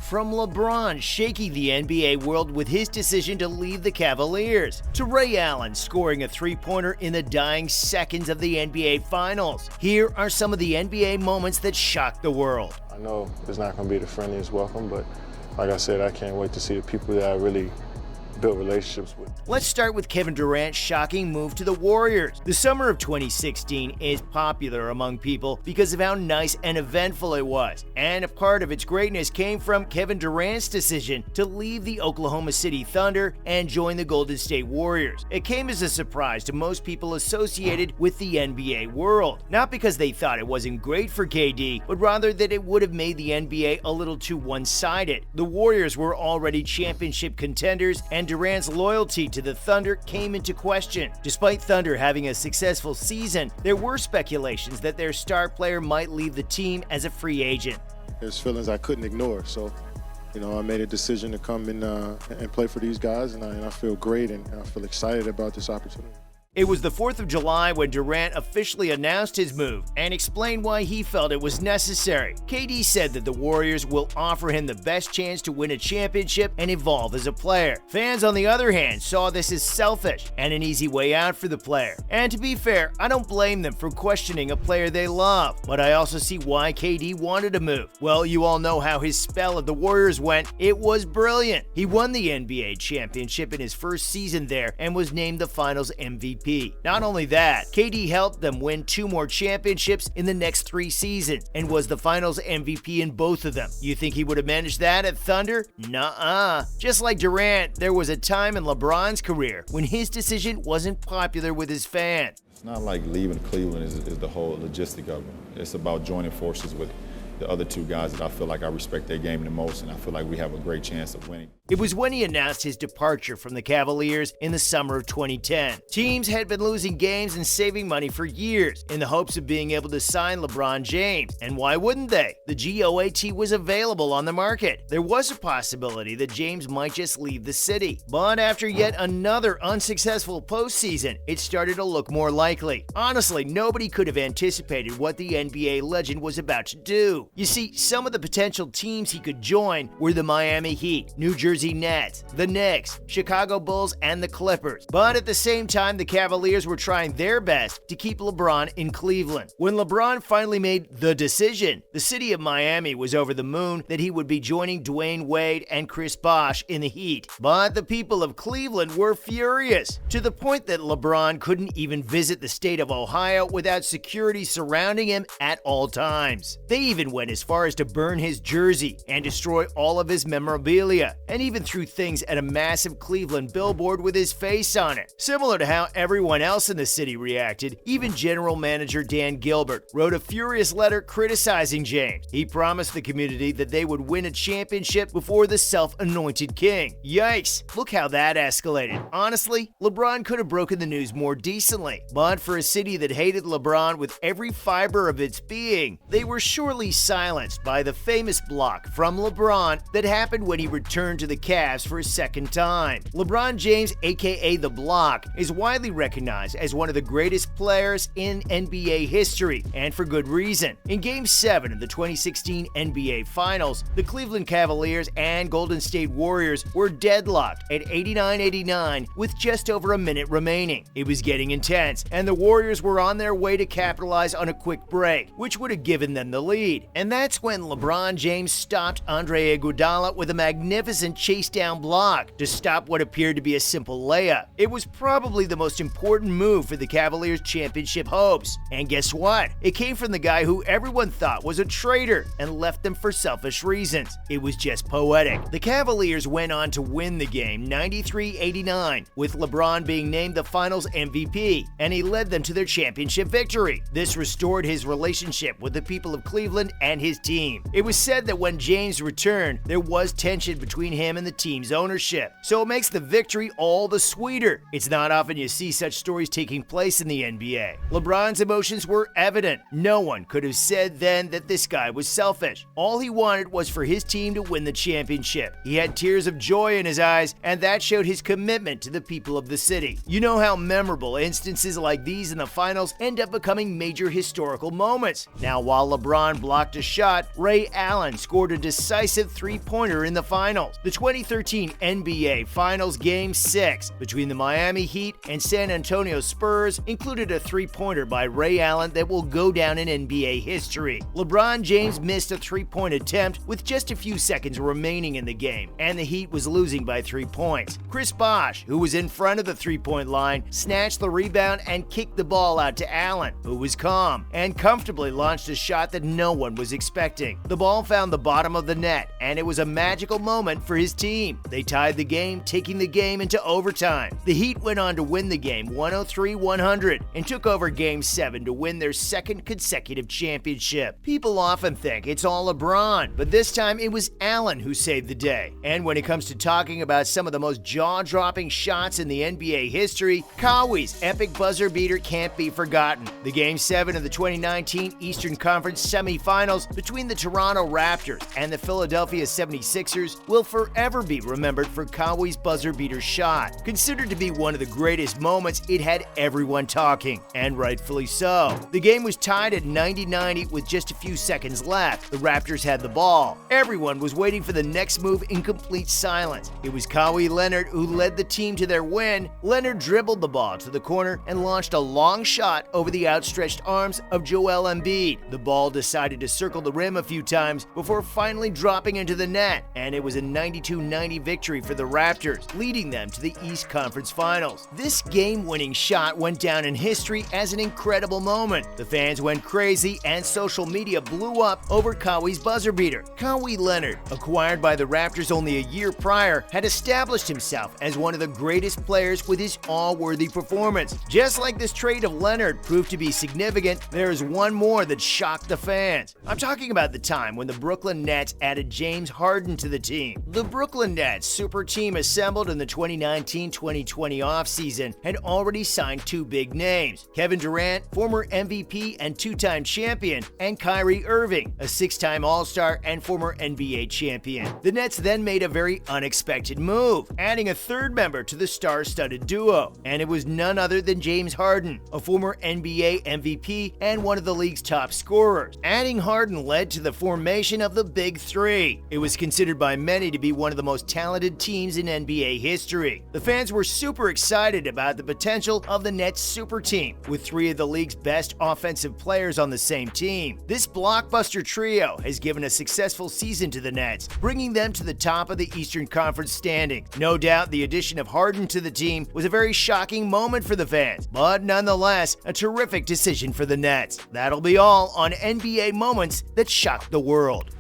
From LeBron shaking the NBA world with his decision to leave the Cavaliers, to Ray Allen scoring a three-pointer in the dying seconds of the NBA Finals, here are some of the NBA moments that shocked the world. I know it's not going to be the friendliest welcome, but like I said, I can't wait to see the people that I really built relationships with. Let's start with Kevin Durant's shocking move to the Warriors. The summer of 2016 is popular among people because of how nice and eventful it was, and a part of its greatness came from Kevin Durant's decision to leave the Oklahoma City Thunder and join the Golden State Warriors. It came as a surprise to most people associated with the NBA world, not because they thought it wasn't great for KD, but rather that it would have made the NBA a little too one-sided. The Warriors were already championship contenders, and Durant's loyalty to the Thunder came into question. Despite Thunder having a successful season, there were speculations that their star player might leave the team as a free agent. There's feelings I couldn't ignore, so I made a decision to come and play for these guys, and I feel great and I feel excited about this opportunity. It was the 4th of July when Durant officially announced his move and explained why he felt it was necessary. KD said that the Warriors will offer him the best chance to win a championship and evolve as a player. Fans, on the other hand, saw this as selfish and an easy way out for the player. And to be fair, I don't blame them for questioning a player they love, but I also see why KD wanted to move. Well, you all know how his spell at the Warriors went. It was brilliant. He won the NBA championship in his first season there and was named the Finals MVP. Not only that, KD helped them win 2 more championships in the next 3 seasons and was the Finals MVP in both of them. You think he would have managed that at Thunder? Nuh-uh. Just like Durant, there was a time in LeBron's career when his decision wasn't popular with his fans. It's not like leaving Cleveland is the whole logistic of it. It's about joining forces with the other 2 guys that I feel like I respect their game the most, and I feel like we have a great chance of winning. It was when he announced his departure from the Cavaliers in the summer of 2010. Teams had been losing games and saving money for years in the hopes of being able to sign LeBron James. And why wouldn't they? The GOAT was available on the market. There was a possibility that James might just leave the city. But after yet another unsuccessful postseason, it started to look more likely. Honestly, nobody could have anticipated what the NBA legend was about to do. You see, some of the potential teams he could join were the Miami Heat, New Jersey Nets, the Knicks, Chicago Bulls, and the Clippers. But at the same time, the Cavaliers were trying their best to keep LeBron in Cleveland. When LeBron finally made the decision, the city of Miami was over the moon that he would be joining Dwayne Wade and Chris Bosh in the Heat. But the people of Cleveland were furious, to the point that LeBron couldn't even visit the state of Ohio without security surrounding him at all times. They even went as far as to burn his jersey and destroy all of his memorabilia, and even threw things at a massive Cleveland billboard with his face on it. Similar to how everyone else in the city reacted, even general manager Dan Gilbert wrote a furious letter criticizing James. He promised the community that they would win a championship before the self-anointed king. Yikes, look how that escalated. Honestly, LeBron could have broken the news more decently, but for a city that hated LeBron with every fiber of its being, they were surely silenced by the famous block from LeBron that happened when he returned to the Cavs for a second time. LeBron James, aka The Block, is widely recognized as one of the greatest players in NBA history, and for good reason. In Game 7 of the 2016 NBA Finals, the Cleveland Cavaliers and Golden State Warriors were deadlocked at 89-89 with just over a minute remaining. It was getting intense, and the Warriors were on their way to capitalize on a quick break, which would have given them the lead. And that's when LeBron James stopped Andre Iguodala with a magnificent chase-down block to stop what appeared to be a simple layup. It was probably the most important move for the Cavaliers' championship hopes. And guess what? It came from the guy who everyone thought was a traitor and left them for selfish reasons. It was just poetic. The Cavaliers went on to win the game 93-89, with LeBron being named the Finals MVP, and he led them to their championship victory. This restored his relationship with the people of Cleveland and his team. It was said that when James returned, there was tension between him and the team's ownership, so it makes the victory all the sweeter. It's not often you see such stories taking place in the NBA. LeBron's emotions were evident. No one could have said then that this guy was selfish. All he wanted was for his team to win the championship. He had tears of joy in his eyes, and that showed his commitment to the people of the city. You know how memorable instances like these in the finals end up becoming major historical moments. Now, while LeBron blocked blocked a shot, Ray Allen scored a decisive three-pointer in the finals. The 2013 NBA Finals Game 6 between the Miami Heat and San Antonio Spurs included a three-pointer by Ray Allen that will go down in NBA history. LeBron James missed a three-point attempt with just a few seconds remaining in the game, and the Heat was losing by 3 points. Chris Bosh, who was in front of the three-point line, snatched the rebound and kicked the ball out to Allen, who was calm and comfortably launched a shot that no one was expecting. The ball found the bottom of the net, and it was a magical moment for his team. They tied the game, taking the game into overtime. The Heat went on to win the game 103-100 and took over Game 7 to win their second consecutive championship. People often think it's all LeBron, but this time it was Allen who saved the day. And when it comes to talking about some of the most jaw-dropping shots in the NBA history, Kawhi's epic buzzer beater can't be forgotten. The Game 7 of the 2019 Eastern Conference semifinals between the Toronto Raptors and the Philadelphia 76ers will forever be remembered for Kawhi's buzzer beater shot. Considered to be one of the greatest moments, it had everyone talking, and rightfully so. The game was tied at 90-90 with just a few seconds left. The Raptors had the ball. Everyone was waiting for the next move in complete silence. It was Kawhi Leonard who led the team to their win. Leonard dribbled the ball to the corner and launched a long shot over the outstretched arms of Joel Embiid. The ball decided to circle the rim a few times before finally dropping into the net, and it was a 92-90 victory for the Raptors, leading them to the East Conference Finals. This game-winning shot went down in history as an incredible moment. The fans went crazy, and social media blew up over Kawhi's buzzer beater. Kawhi Leonard, acquired by the Raptors only a year prior, had established himself as one of the greatest players with his all-worthy performance. Just like this trade of Leonard proved to be significant, there is one more that shocked the fans. I'm talking about the time when the Brooklyn Nets added James Harden to the team. The Brooklyn Nets super team assembled in the 2019-2020 offseason had already signed two big names: Kevin Durant, former MVP and two-time champion, and Kyrie Irving, a six-time All-Star and former NBA champion. The Nets then made a very unexpected move, adding a third member to the star-studded duo, and it was none other than James Harden, a former NBA MVP and one of the league's top scorers. Adding Harden led to the formation of the Big Three. It was considered by many to be one of the most talented teams in NBA history. The fans were super excited about the potential of the Nets super team, with three of the league's best offensive players on the same team. This blockbuster trio has given a successful season to the Nets, bringing them to the top of the Eastern Conference standing. No doubt the addition of Harden to the team was a very shocking moment for the fans, but nonetheless, a terrific decision for the Nets. That'll be all on NBA moments that shocked the world.